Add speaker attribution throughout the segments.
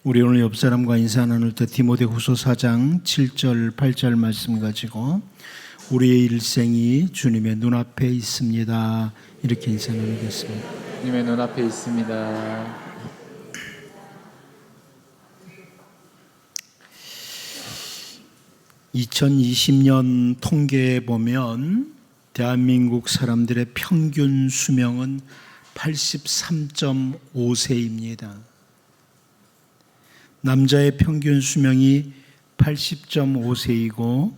Speaker 1: 우리 오늘 옆 사람과 인사 나눌 때 디모데후서 4장 7절 8절 말씀 가지고 우리의 일생이 주님의 눈앞에 있습니다. 이렇게 인사 나누겠습니다.
Speaker 2: 주님의 눈앞에 있습니다.
Speaker 1: 2020년 통계에 보면 대한민국 사람들의 평균 수명은 83.5세입니다. 남자의 평균 수명이 80.5세이고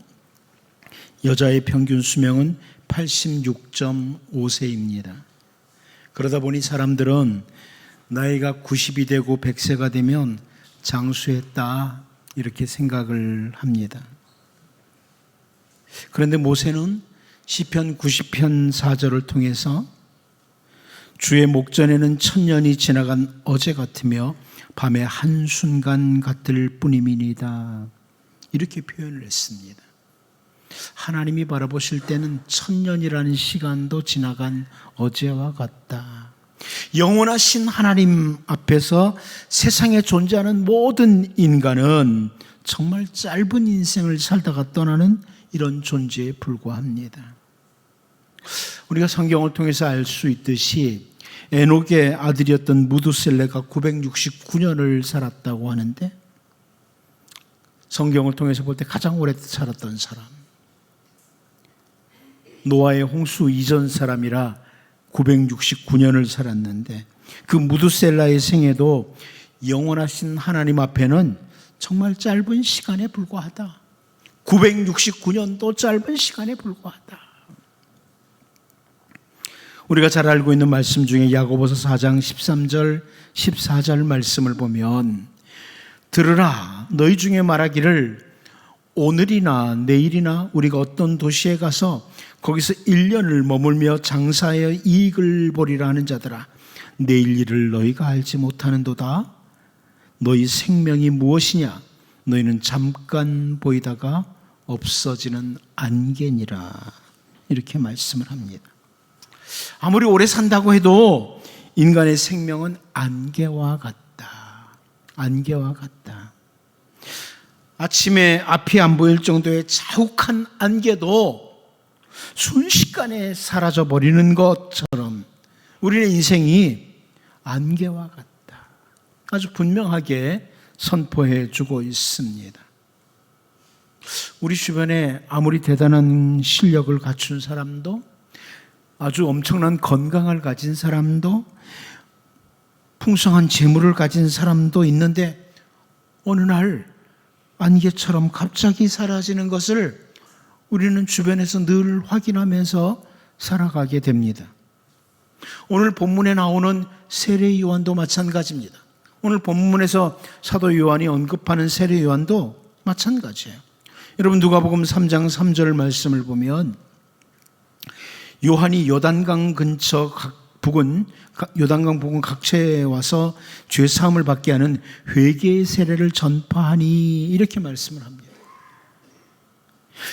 Speaker 1: 여자의 평균 수명은 86.5세입니다. 그러다 보니 사람들은 나이가 90이 되고 100세가 되면 장수했다 이렇게 생각을 합니다. 그런데 모세는 시편 90편 4절을 통해서 주의 목전에는 천년이 지나간 어제 같으며 밤의 한순간 같을 뿐임이니이다 이렇게 표현을 했습니다. 하나님이 바라보실 때는 천년이라는 시간도 지나간 어제와 같다. 영원하신 하나님 앞에서 세상에 존재하는 모든 인간은 정말 짧은 인생을 살다가 떠나는 이런 존재에 불과합니다. 우리가 성경을 통해서 알 수 있듯이 에녹의 아들이었던 무두셀레가 969년을 살았다고 하는데 성경을 통해서 볼 때 가장 오래 살았던 사람, 노아의 홍수 이전 사람이라 969년을 살았는데 그 무두셀라의 생애도 영원하신 하나님 앞에는 정말 짧은 시간에 불과하다. 969년도 짧은 시간에 불과하다. 우리가 잘 알고 있는 말씀 중에 야고보서 4장 13절 14절 말씀을 보면 들으라 너희 중에 말하기를 오늘이나 내일이나 우리가 어떤 도시에 가서 거기서 1년을 머물며 장사하여 이익을 보리라 하는 자들아 내일 일을 너희가 알지 못하는도다. 너희 생명이 무엇이냐 너희는 잠깐 보이다가 없어지는 안개니라 이렇게 말씀을 합니다. 아무리 오래 산다고 해도 인간의 생명은 안개와 같다. 안개와 같다. 아침에 앞이 안 보일 정도의 자욱한 안개도 순식간에 사라져버리는 것처럼 우리의 인생이 안개와 같다. 아주 분명하게 선포해 주고 있습니다. 우리 주변에 아무리 대단한 실력을 갖춘 사람도 아주 엄청난 건강을 가진 사람도 풍성한 재물을 가진 사람도 있는데 어느 날 안개처럼 갑자기 사라지는 것을 우리는 주변에서 늘 확인하면서 살아가게 됩니다. 오늘 본문에 나오는 세례 요한도 마찬가지입니다. 오늘 본문에서 사도 요한이 언급하는 세례 요한도 마찬가지예요. 여러분 누가복음 3장 3절 말씀을 보면 요한이 요단강 근처 요단강 부근 각처에 와서 죄 사함을 받게 하는 회개의 세례를 전파하니 이렇게 말씀을 합니다.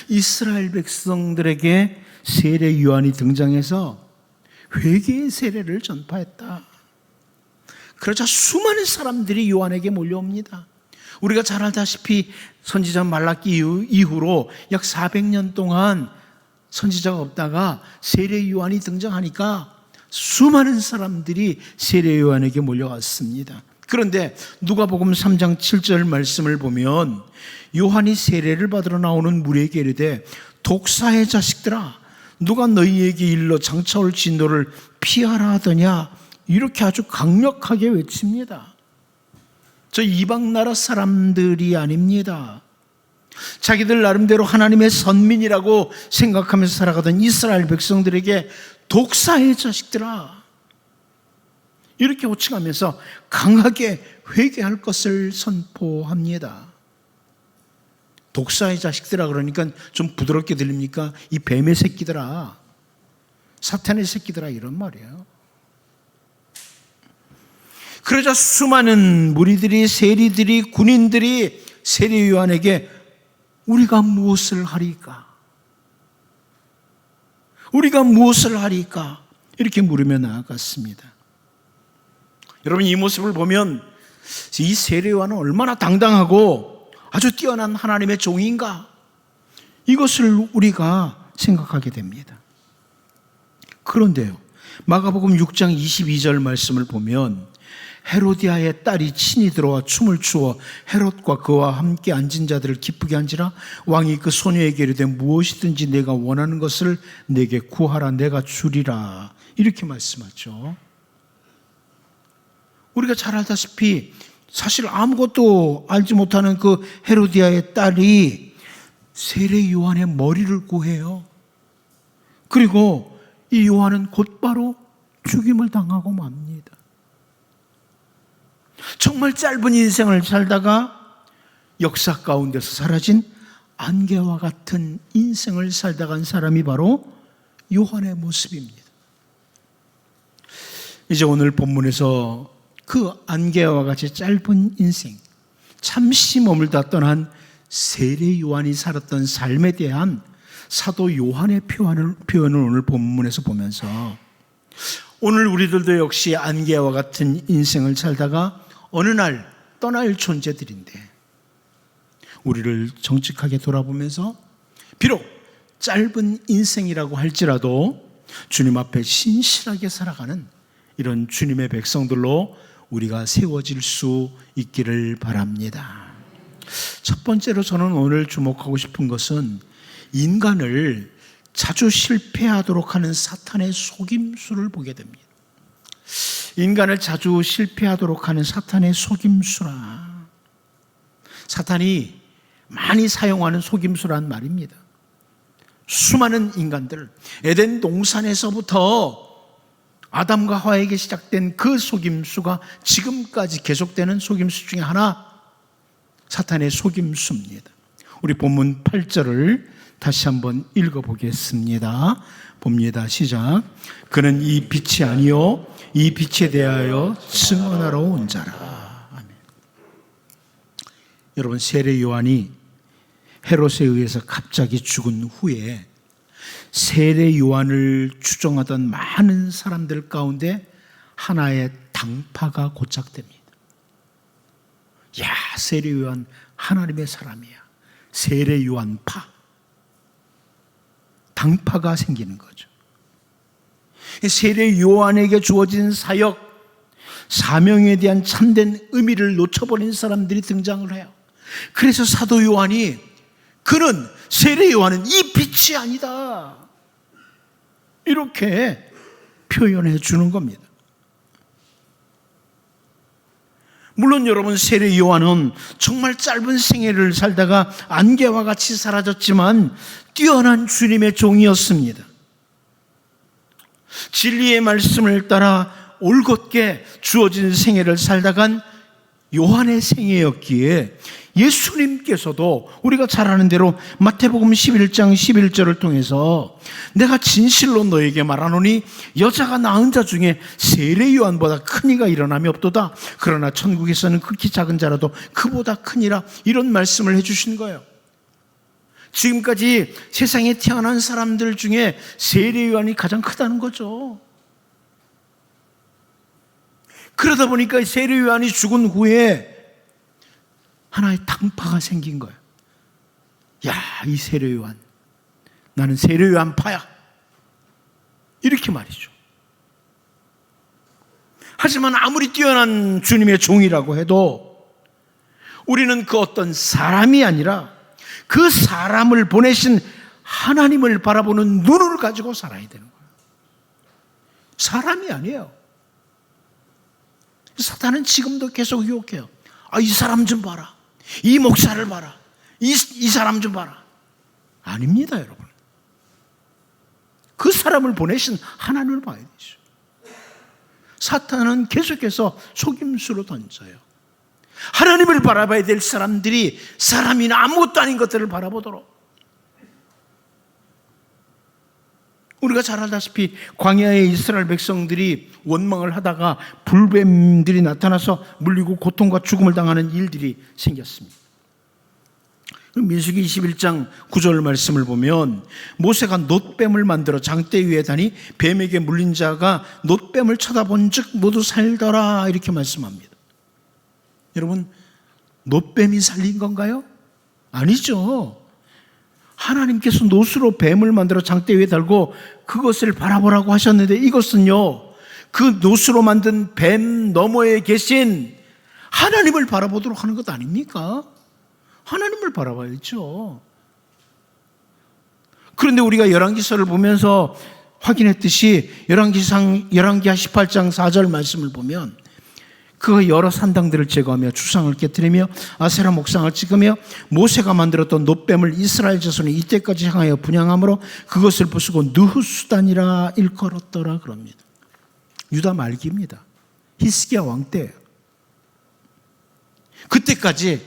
Speaker 1: 이스라엘 백성들에게 세례 요한이 등장해서 회개의 세례를 전파했다. 그러자 수많은 사람들이 요한에게 몰려옵니다. 우리가 잘 알다시피 선지자 말라기 이후로 약 400년 동안 선지자가 없다가 세례 요한이 등장하니까 수많은 사람들이 세례 요한에게 몰려왔습니다. 그런데 누가복음 3장 7절 말씀을 보면 요한이 세례를 받으러 나오는 무리에게 이르되 독사의 자식들아 누가 너희에게 일러 장차올 진노를 피하라 하더냐 이렇게 아주 강력하게 외칩니다. 저 이방 나라 사람들이 아닙니다. 자기들 나름대로 하나님의 선민이라고 생각하면서 살아가던 이스라엘 백성들에게 독사의 자식들아 이렇게 호칭하면서 강하게 회개할 것을 선포합니다. 독사의 자식들아 그러니까 좀 부드럽게 들립니까? 이 뱀의 새끼들아, 사탄의 새끼들아 이런 말이에요. 그러자 수많은 무리들이 세리들이 군인들이 세례 요한에게 우리가 무엇을 하리까? 우리가 무엇을 하리까? 이렇게 물으며 나아갔습니다. 여러분 이 모습을 보면 이 세례 요한은 얼마나 당당하고 아주 뛰어난 하나님의 종인가? 이것을 우리가 생각하게 됩니다. 그런데요, 마가복음 6장 22절 말씀을 보면 헤로디아의 딸이 친히 들어와 춤을 추어 헤롯과 그와 함께 앉은 자들을 기쁘게 한지라. 왕이 그 소녀에게 이르되 무엇이든지 내가 원하는 것을 내게 구하라, 내가 주리라. 이렇게 말씀하죠. 우리가 잘 알다시피 사실 아무것도 알지 못하는 그 헤로디아의 딸이 세례 요한의 머리를 구해요. 그리고 이 요한은 곧바로 죽임을 당하고 맙니다. 정말 짧은 인생을 살다가 역사 가운데서 사라진 안개와 같은 인생을 살다 간 사람이 바로 요한의 모습입니다. 이제 오늘 본문에서 그 안개와 같이 짧은 인생, 잠시 머물다 떠난 세례 요한이 살았던 삶에 대한 사도 요한의 표현을 오늘 본문에서 보면서 오늘 우리들도 역시 안개와 같은 인생을 살다가 어느 날 떠날 존재들인데 우리를 정직하게 돌아보면서 비록 짧은 인생이라고 할지라도 주님 앞에 신실하게 살아가는 이런 주님의 백성들로 우리가 세워질 수 있기를 바랍니다. 첫 번째로 저는 오늘 주목하고 싶은 것은 인간을 자주 실패하도록 하는 사탄의 속임수를 보게 됩니다. 인간을 자주 실패하도록 하는 사탄의 속임수라. 사탄이 많이 사용하는 속임수란 말입니다. 수많은 인간들, 에덴 동산에서부터 아담과 하와에게 시작된 그 속임수가 지금까지 계속되는 속임수 중에 하나, 사탄의 속임수입니다. 우리 본문 8절을 다시 한번 읽어보겠습니다. 봅니다. 시작. 그는 이 빛이 아니요 이 빛에 대하여 증언하러 온 자라. 아멘. 여러분, 세례 요한이 헤롯에 의해서 갑자기 죽은 후에 세례 요한을 추종하던 많은 사람들 가운데 하나의 당파가 고착됩니다. 야, 세례 요한 하나님의 사람이야. 세례 요한파. 당파가 생기는 거죠. 세례 요한에게 주어진 사역, 사명에 대한 참된 의미를 놓쳐버린 사람들이 등장을 해요. 그래서 사도 요한이 그는, 세례 요한은 이 빛이 아니다, 이렇게 표현해 주는 겁니다. 물론 여러분, 세례 요한은 정말 짧은 생애를 살다가 안개와 같이 사라졌지만 뛰어난 주님의 종이었습니다. 진리의 말씀을 따라 올곧게 주어진 생애를 살다간 요한의 생애였기에 예수님께서도 우리가 잘 아는 대로 마태복음 11장 11절을 통해서 내가 진실로 너에게 말하노니 여자가 낳은 자 중에 세례 요한보다 큰 이가 일어남이 없도다. 그러나 천국에서는 극히 작은 자라도 그보다 크니라. 이런 말씀을 해주신 거예요. 지금까지 세상에 태어난 사람들 중에 세례 요한이 가장 크다는 거죠. 그러다 보니까 세례 요한이 죽은 후에 하나의 당파가 생긴 거예요. 야, 이 세례 요한, 나는 세례 요한파야, 이렇게 말이죠. 하지만 아무리 뛰어난 주님의 종이라고 해도 우리는 그 어떤 사람이 아니라 그 사람을 보내신 하나님을 바라보는 눈을 가지고 살아야 되는 거예요. 사람이 아니에요. 사탄은 지금도 계속 유혹해요. 아, 이 사람 좀 봐라, 이 목사를 봐라, 이 사람 좀 봐라. 아닙니다, 여러분. 그 사람을 보내신 하나님을 봐야 되죠. 사탄은 계속해서 속임수로 던져요. 하나님을 바라봐야 될 사람들이 사람이나 아무것도 아닌 것들을 바라보도록. 우리가 잘 알다시피 광야의 이스라엘 백성들이 원망을 하다가 불뱀들이 나타나서 물리고 고통과 죽음을 당하는 일들이 생겼습니다. 민수기 21장 9절 말씀을 보면 모세가 놋뱀을 만들어 장대 위에 다니 뱀에게 물린 자가 놋뱀을 쳐다본 즉 모두 살더라, 이렇게 말씀합니다. 여러분, 놋뱀이 살린 건가요? 아니죠. 하나님께서 놋으로 뱀을 만들어 장대 위에 달고 그것을 바라보라고 하셨는데, 이것은요, 그 놋으로 만든 뱀 너머에 계신 하나님을 바라보도록 하는 것 아닙니까? 하나님을 바라봐야죠. 그런데 우리가 열왕기서를 보면서 확인했듯이 열왕기하 18장 4절 말씀을 보면, 그 여러 산당들을 제거하며 주상을 깨뜨리며 아세라 목상을 찍으며 모세가 만들었던 놋뱀을 이스라엘 자손이 이때까지 향하여 분향함으로 그것을 부수고 느후수단이라 일컬었더라 그럽니다. 유다 말기입니다. 히스기야 왕 때예요. 그때까지,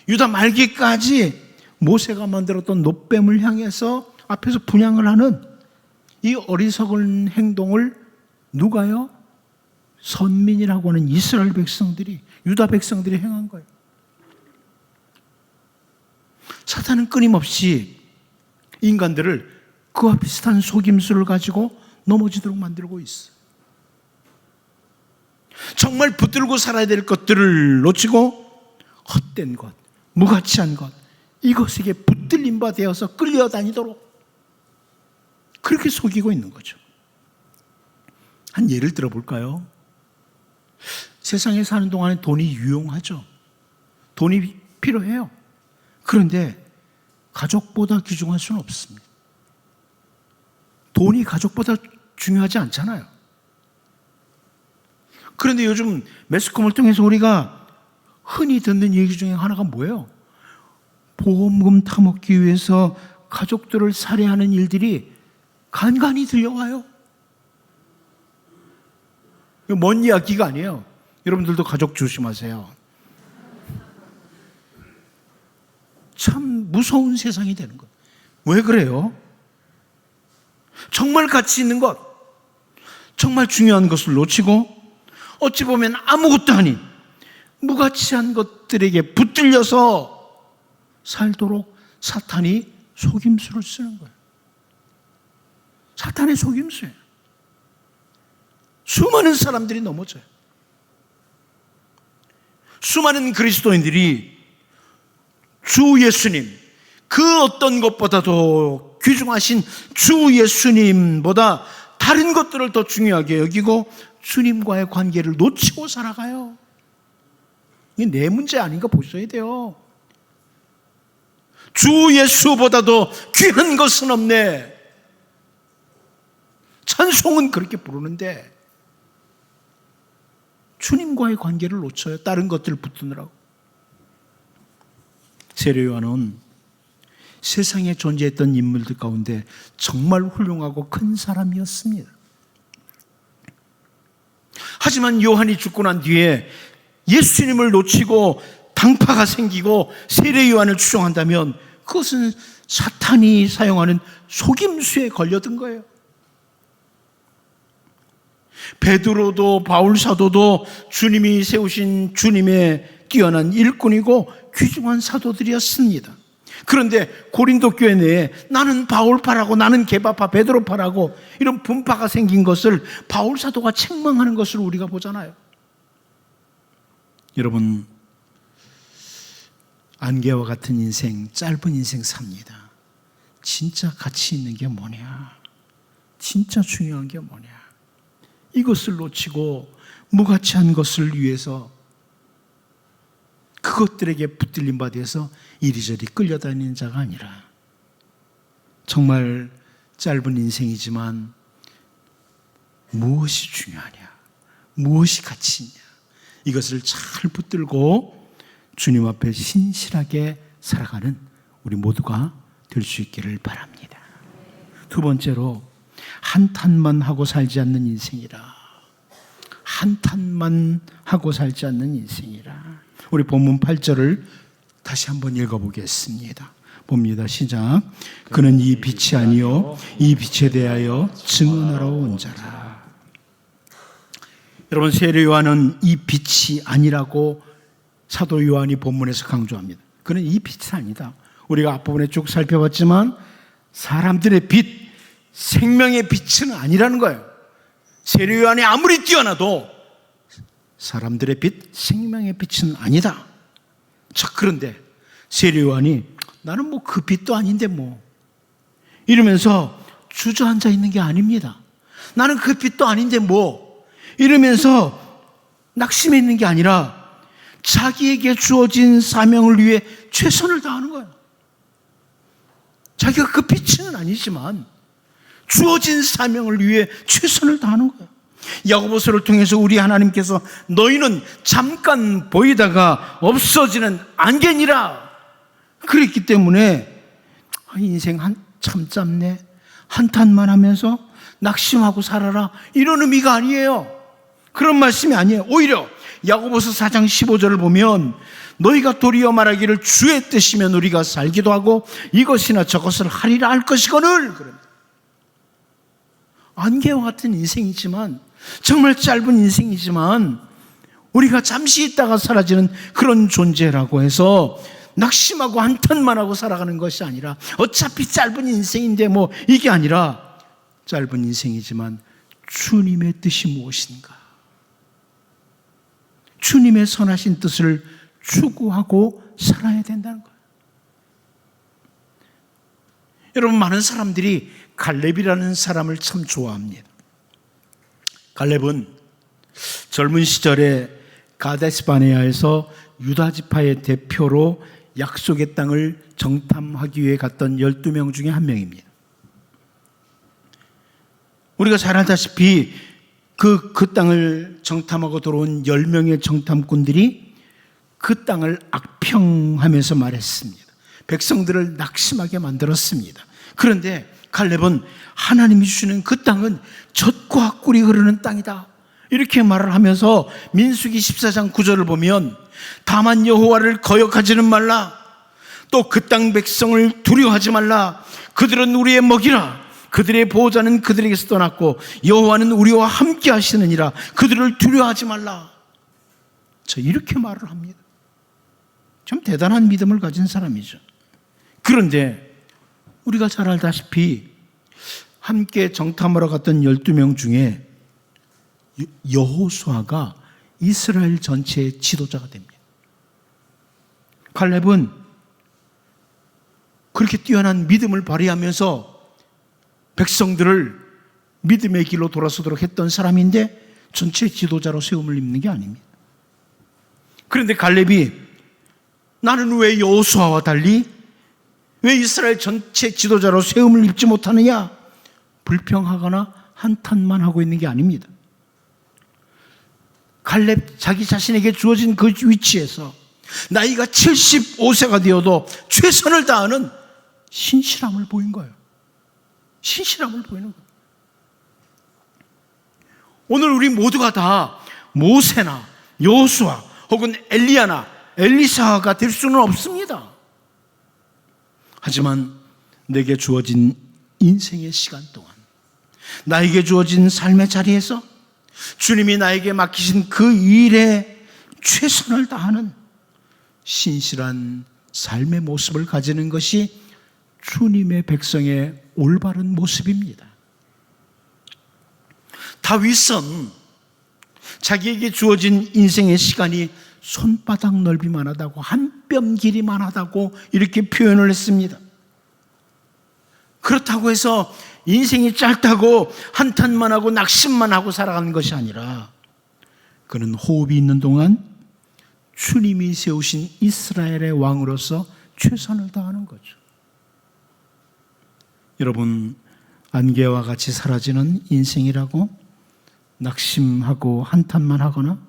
Speaker 1: 유다 말기까지 모세가 만들었던 놋뱀을 향해서 앞에서 분향을 하는 이 어리석은 행동을 누가요? 선민이라고 하는 이스라엘 백성들이, 유다 백성들이 행한 거예요. 사탄은 끊임없이 인간들을 그와 비슷한 속임수를 가지고 넘어지도록 만들고 있어요. 정말 붙들고 살아야 될 것들을 놓치고 헛된 것, 무가치한 것, 이것에게 붙들림 바 되어서 끌려다니도록 그렇게 속이고 있는 거죠. 한 예를 들어볼까요? 세상에 사는 동안에 돈이 유용하죠. 돈이 필요해요. 그런데 가족보다 귀중할 수는 없습니다. 돈이 가족보다 중요하지 않잖아요. 그런데 요즘 매스컴을 통해서 우리가 흔히 듣는 얘기 중에 하나가 뭐예요? 보험금 타먹기 위해서 가족들을 살해하는 일들이 간간히 들려와요. 이거 먼 이야기가 아니에요. 여러분들도 가족 조심하세요. 참 무서운 세상이 되는 것. 왜 그래요? 정말 가치 있는 것, 정말 중요한 것을 놓치고 어찌 보면 아무것도 아닌 무가치한 것들에게 붙들려서 살도록 사탄이 속임수를 쓰는 거예요. 사탄의 속임수예요. 수많은 사람들이 넘어져요. 수많은 그리스도인들이 주 예수님, 그 어떤 것보다도 귀중하신 주 예수님보다 다른 것들을 더 중요하게 여기고 주님과의 관계를 놓치고 살아가요. 이게 내 문제 아닌가 보셔야 돼요. 주 예수보다도 귀한 것은 없네. 찬송은 그렇게 부르는데 주님과의 관계를 놓쳐요. 다른 것들을 붙드느라고. 세례 요한은 세상에 존재했던 인물들 가운데 정말 훌륭하고 큰 사람이었습니다. 하지만 요한이 죽고 난 뒤에 예수님을 놓치고 당파가 생기고 세례 요한을 추종한다면 그것은 사탄이 사용하는 속임수에 걸려든 거예요. 베드로도 바울 사도도 주님이 세우신 주님의 뛰어난 일꾼이고 귀중한 사도들이었습니다. 그런데 고린도 교회 내에 나는 바울파라고 나는 게바파 베드로파라고 이런 분파가 생긴 것을 바울 사도가 책망하는 것을 우리가 보잖아요. 여러분, 안개와 같은 인생, 짧은 인생 삽니다. 진짜 가치 있는 게 뭐냐? 진짜 중요한 게 뭐냐? 이것을 놓치고 무가치한 것을 위해서 그것들에게 붙들림 받아서 이리저리 끌려다니는 자가 아니라 정말 짧은 인생이지만 무엇이 중요하냐, 무엇이 가치 있냐, 이것을 잘 붙들고 주님 앞에 신실하게 살아가는 우리 모두가 될 수 있기를 바랍니다. 두 번째로, 한탄만 하고 살지 않는 인생이라. 한탄만 하고 살지 않는 인생이라. 우리 본문 8절을 다시 한번 읽어보겠습니다. 봅니다. 시작. 그는 이 빛이 아니요 이 빛에 대하여 증언하러 온 자라. 여러분, 세례 요한은 이 빛이 아니라고 사도 요한이 본문에서 강조합니다. 그는 이 빛이 아니다. 우리가 앞부분에 쭉 살펴봤지만 사람들의 빛, 생명의 빛은 아니라는 거예요. 세례 요한이 아무리 뛰어나도 사람들의 빛, 생명의 빛은 아니다. 자, 그런데 세례요한이 나는 뭐 그 빛도 아닌데 뭐 이러면서 주저앉아 있는 게 아닙니다. 나는 그 빛도 아닌데 뭐 이러면서 낙심해 있는 게 아니라 자기에게 주어진 사명을 위해 최선을 다하는 거예요. 자기가 그 빛은 아니지만 주어진 사명을 위해 최선을 다하는 거예요. 야고보서를 통해서 우리 하나님께서 너희는 잠깐 보이다가 없어지는 안개니라 그랬기 때문에 인생 참 짧네, 한탄만 하면서 낙심하고 살아라, 이런 의미가 아니에요. 그런 말씀이 아니에요. 오히려 야고보서 4장 15절을 보면 너희가 도리어 말하기를 주의 뜻이면 우리가 살기도 하고 이것이나 저것을 하리라 할 것이거늘. 안개와 같은 인생이지만, 정말 짧은 인생이지만 우리가 잠시 있다가 사라지는 그런 존재라고 해서 낙심하고 한탄만 하고 살아가는 것이 아니라, 어차피 짧은 인생인데 뭐 이게 아니라, 짧은 인생이지만 주님의 뜻이 무엇인가, 주님의 선하신 뜻을 추구하고 살아야 된다는 거예요. 여러분, 많은 사람들이 갈렙이라는 사람을 참 좋아합니다. 갈렙은 젊은 시절에 가데스바네아에서 유다 지파의 대표로 약속의 땅을 정탐하기 위해 갔던 12명 중에 한 명입니다. 우리가 잘 알다시피 그 땅을 정탐하고 들어온 10명의 정탐꾼들이 그 땅을 악평하면서 말했습니다. 백성들을 낙심하게 만들었습니다. 그런데 갈렙은 하나님이 주시는 그 땅은 젖과 꿀이 흐르는 땅이다, 이렇게 말을 하면서 민수기 14장 9절을 보면 다만 여호와를 거역하지는 말라, 또 그 땅 백성을 두려워하지 말라, 그들은 우리의 먹이라, 그들의 보호자는 그들에게서 떠났고 여호와는 우리와 함께 하시느니라, 그들을 두려워하지 말라. 이렇게 말을 합니다. 참 대단한 믿음을 가진 사람이죠. 그런데 우리가 잘 알다시피 함께 정탐하러 갔던 12명 중에 여호수아가 이스라엘 전체의 지도자가 됩니다. 갈렙은 그렇게 뛰어난 믿음을 발휘하면서 백성들을 믿음의 길로 돌아서도록 했던 사람인데 전체 지도자로 세움을 입는 게 아닙니다. 그런데 갈렙이 나는 왜 여호수아와 달리 왜 이스라엘 전체 지도자로 세움을 입지 못하느냐, 불평하거나 한탄만 하고 있는 게 아닙니다. 갈렙 자기 자신에게 주어진 그 위치에서 나이가 75세가 되어도 최선을 다하는 신실함을 보인 거예요. 신실함을 보이는 거예요. 오늘 우리 모두가 다 모세나 여호수아 혹은 엘리야나 엘리사가 될 수는 없습니다. 하지만 내게 주어진 인생의 시간 동안, 나에게 주어진 삶의 자리에서 주님이 나에게 맡기신 그 일에 최선을 다하는 신실한 삶의 모습을 가지는 것이 주님의 백성의 올바른 모습입니다. 다윗은 자기에게 주어진 인생의 시간이 손바닥 넓이만 하다고, 한 뼘 길이만 하다고 이렇게 표현을 했습니다. 그렇다고 해서 인생이 짧다고 한탄만 하고 낙심만 하고 살아가는 것이 아니라, 그는 호흡이 있는 동안 주님이 세우신 이스라엘의 왕으로서 최선을 다하는 거죠. 여러분, 안개와 같이 사라지는 인생이라고 낙심하고 한탄만 하거나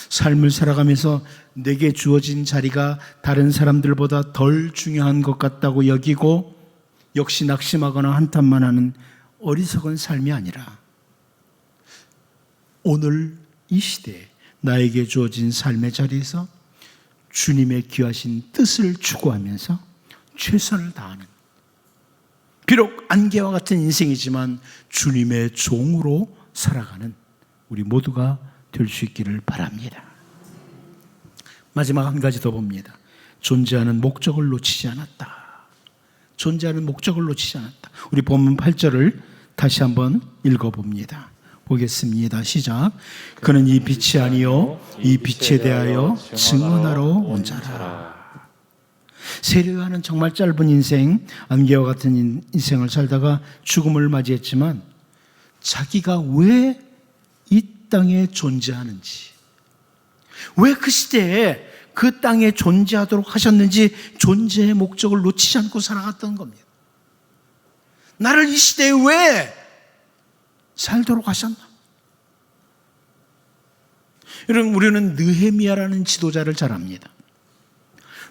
Speaker 1: 삶을 살아가면서 내게 주어진 자리가 다른 사람들보다 덜 중요한 것 같다고 여기고 역시 낙심하거나 한탄만 하는 어리석은 삶이 아니라, 오늘 이 시대에 나에게 주어진 삶의 자리에서 주님의 귀하신 뜻을 추구하면서 최선을 다하는, 비록 안개와 같은 인생이지만 주님의 종으로 살아가는 우리 모두가 될 수 있기를 바랍니다. 마지막 한 가지 더 봅니다. 존재하는 목적을 놓치지 않았다. 존재하는 목적을 놓치지 않았다. 우리 본문 8절을 다시 한번 읽어봅니다. 보겠습니다. 시작. 그는 이 빛이 아니요 이 빛에 대하여 증언하러 온 자라. 세례요한은 정말 짧은 인생, 안개와 같은 인생을 살다가 죽음을 맞이했지만 자기가 왜 이 땅에 존재하는지, 왜 그 시대에 그 땅에 존재하도록 하셨는지 존재의 목적을 놓치지 않고 살아갔던 겁니다. 나를 이 시대에 왜 살도록 하셨나? 여러분, 우리는 느헤미야라는 지도자를 잘 압니다.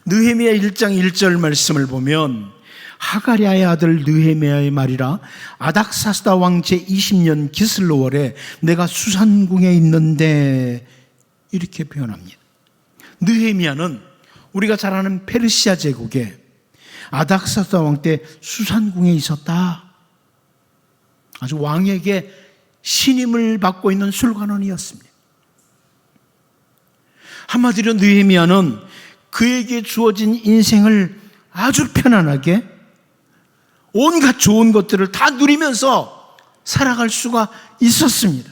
Speaker 1: 느헤미야 1장 1절 말씀을 보면 하가랴의 아들 느헤미야의 말이라 아닥사스다 왕 제20년 기슬로월에 내가 수산궁에 있는데, 이렇게 표현합니다. 느헤미야는 우리가 잘 아는 페르시아 제국에 아닥사스다 왕 때 수산궁에 있었다. 아주 왕에게 신임을 받고 있는 술관원이었습니다. 한마디로 느헤미야는 그에게 주어진 인생을 아주 편안하게 온갖 좋은 것들을 다 누리면서 살아갈 수가 있었습니다.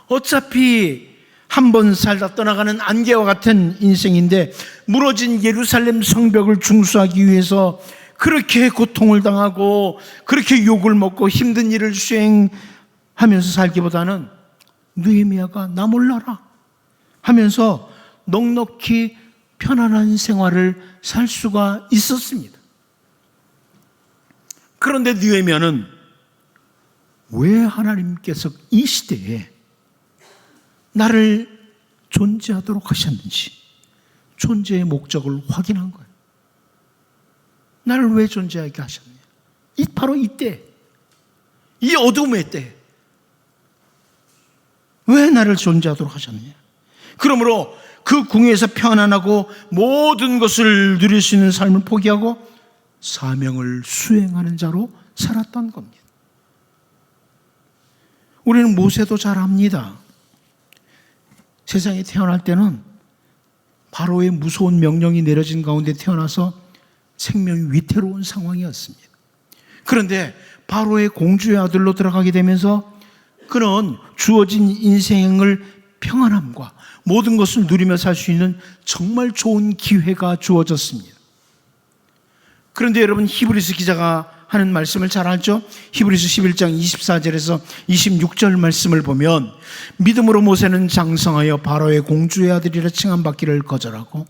Speaker 1: 어차피 한 번 살다 떠나가는 안개와 같은 인생인데 무너진 예루살렘 성벽을 중수하기 위해서 그렇게 고통을 당하고 그렇게 욕을 먹고 힘든 일을 수행하면서 살기보다는 느헤미야가 나 몰라라 하면서 넉넉히 편안한 생활을 살 수가 있었습니다. 그런데 느헤미야는 왜 하나님께서 이 시대에 나를 존재하도록 하셨는지 존재의 목적을 확인한 거예요. 나를 왜 존재하게 하셨냐? 바로 이때, 이 어둠의 때 왜 나를 존재하도록 하셨냐? 그러므로 그 궁에서 편안하고 모든 것을 누릴 수 있는 삶을 포기하고 사명을 수행하는 자로 살았던 겁니다. 우리는 모세도 잘 압니다. 세상에 태어날 때는 바로의 무서운 명령이 내려진 가운데 태어나서 생명이 위태로운 상황이었습니다. 그런데 바로의 공주의 아들로 들어가게 되면서 그는 주어진 인생을 평안함과 모든 것을 누리며 살 수 있는 정말 좋은 기회가 주어졌습니다. 그런데 여러분, 히브리서 기자가 하는 말씀을 잘 알죠? 히브리서 11장 24절에서 26절 말씀을 보면 믿음으로 모세는 장성하여 바로의 공주의 아들이라 칭함받기를 거절하고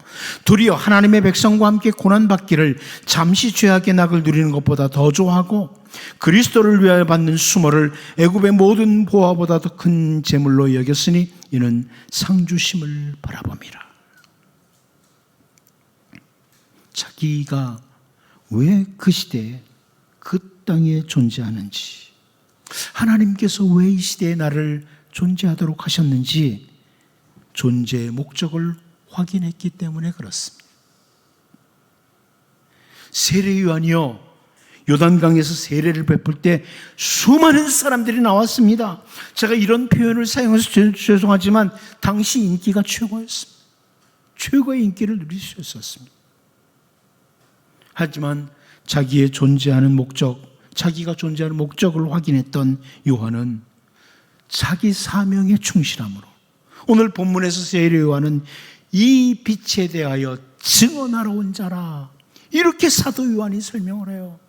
Speaker 1: 도리어 하나님의 백성과 함께 고난받기를 잠시 죄악의 낙을 누리는 것보다 더 좋아하고 그리스도를 위하여 받는 수모를 애굽의 모든 보화보다 더 큰 재물로 여겼으니 이는 상주심을 바라봅니다. 자기가 왜 그 시대에 그 땅에 존재하는지, 하나님께서 왜 이 시대에 나를 존재하도록 하셨는지 존재의 목적을 확인했기 때문에 그렇습니다. 세례 요한이요, 요단강에서 세례를 베풀 때 수많은 사람들이 나왔습니다. 제가 이런 표현을 사용해서 죄송하지만 당시 인기가 최고였습니다. 최고의 인기를 누릴 수 있었습니다. 하지만 자기의 존재하는 목적, 자기가 존재하는 목적을 확인했던 요한은 자기 사명에 충실함으로, 오늘 본문에서 세례 요한은 이 빛에 대하여 증언하러 온 자라, 이렇게 사도 요한이 설명을 해요.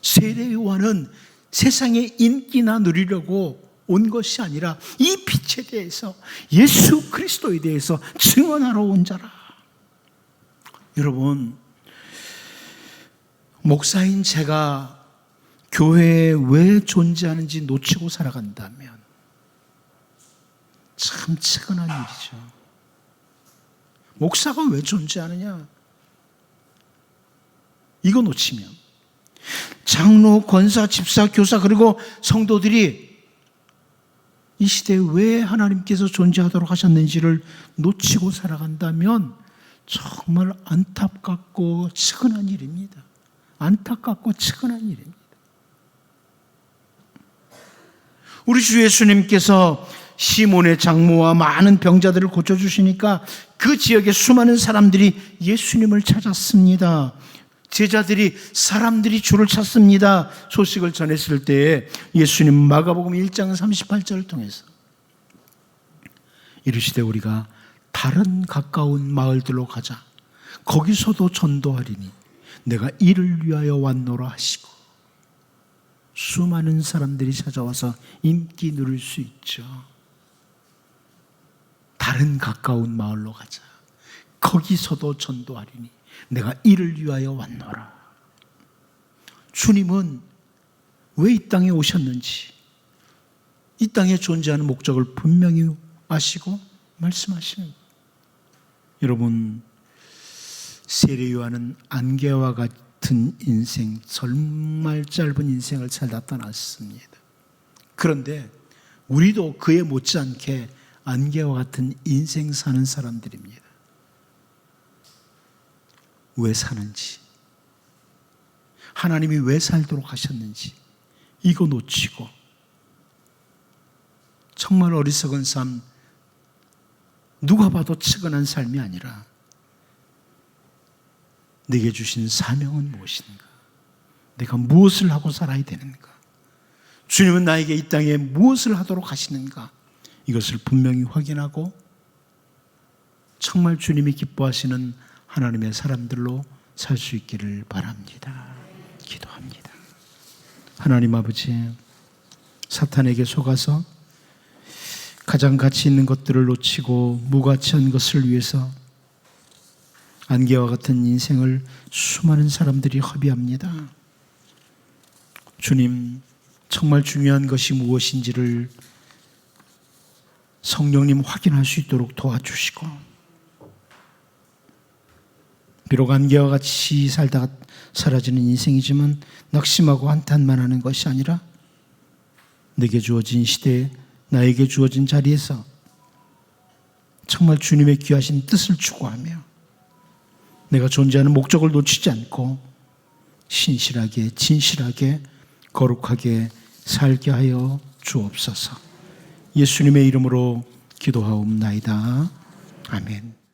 Speaker 1: 세례 요한은 세상의 인기나 누리려고 온 것이 아니라 이 빛에 대해서, 예수 그리스도에 대해서 증언하러 온 자라. 여러분, 목사인 제가 교회에 왜 존재하는지 놓치고 살아간다면 참 측은한 일이죠. 목사가 왜 존재하느냐? 이거 놓치면 장로, 권사, 집사, 교사 그리고 성도들이 이 시대에 왜 하나님께서 존재하도록 하셨는지를 놓치고 살아간다면 정말 안타깝고 측은한 일입니다. 안타깝고 측은한 일입니다. 우리 주 예수님께서 시몬의 장모와 많은 병자들을 고쳐주시니까 그 지역의 수많은 사람들이 예수님을 찾았습니다. 제자들이 사람들이 주를 찾습니다 소식을 전했을 때에 예수님 마가복음 1장 38절을 통해서 이르시되 우리가 다른 가까운 마을들로 가자. 거기서도 전도하리니 내가 이를 위하여 왔노라 하시고 수많은 사람들이 찾아와서 인기 누릴 수 있죠. 다른 가까운 마을로 가자. 거기서도 전도하리니 내가 이를 위하여 왔노라. 주님은 왜 이 땅에 오셨는지, 이 땅에 존재하는 목적을 분명히 아시고 말씀하시는 거예요. 여러분, 세례 요한은 안개와 같은 인생, 정말 짧은 인생을 살다 떠났습니다. 그런데 우리도 그에 못지않게 안개와 같은 인생 사는 사람들입니다. 왜 사는지, 하나님이 왜 살도록 하셨는지 이거 놓치고 정말 어리석은 삶, 누가 봐도 측은한 삶이 아니라 내게 주신 사명은 무엇인가? 내가 무엇을 하고 살아야 되는가? 주님은 나에게 이 땅에 무엇을 하도록 하시는가? 이것을 분명히 확인하고 정말 주님이 기뻐하시는 하나님의 사람들로 살 수 있기를 바랍니다. 기도합니다. 하나님 아버지, 사탄에게 속아서 가장 가치 있는 것들을 놓치고 무가치한 것을 위해서 안개와 같은 인생을 수많은 사람들이 허비합니다. 주님, 정말 중요한 것이 무엇인지를 성령님 확인할 수 있도록 도와주시고, 비록 안개와 같이 살다가 사라지는 인생이지만 낙심하고 한탄만 하는 것이 아니라 내게 주어진 시대에 나에게 주어진 자리에서 정말 주님의 귀하신 뜻을 추구하며 내가 존재하는 목적을 놓치지 않고 신실하게, 진실하게, 거룩하게 살게 하여 주옵소서. 예수님의 이름으로 기도하옵나이다. 아멘.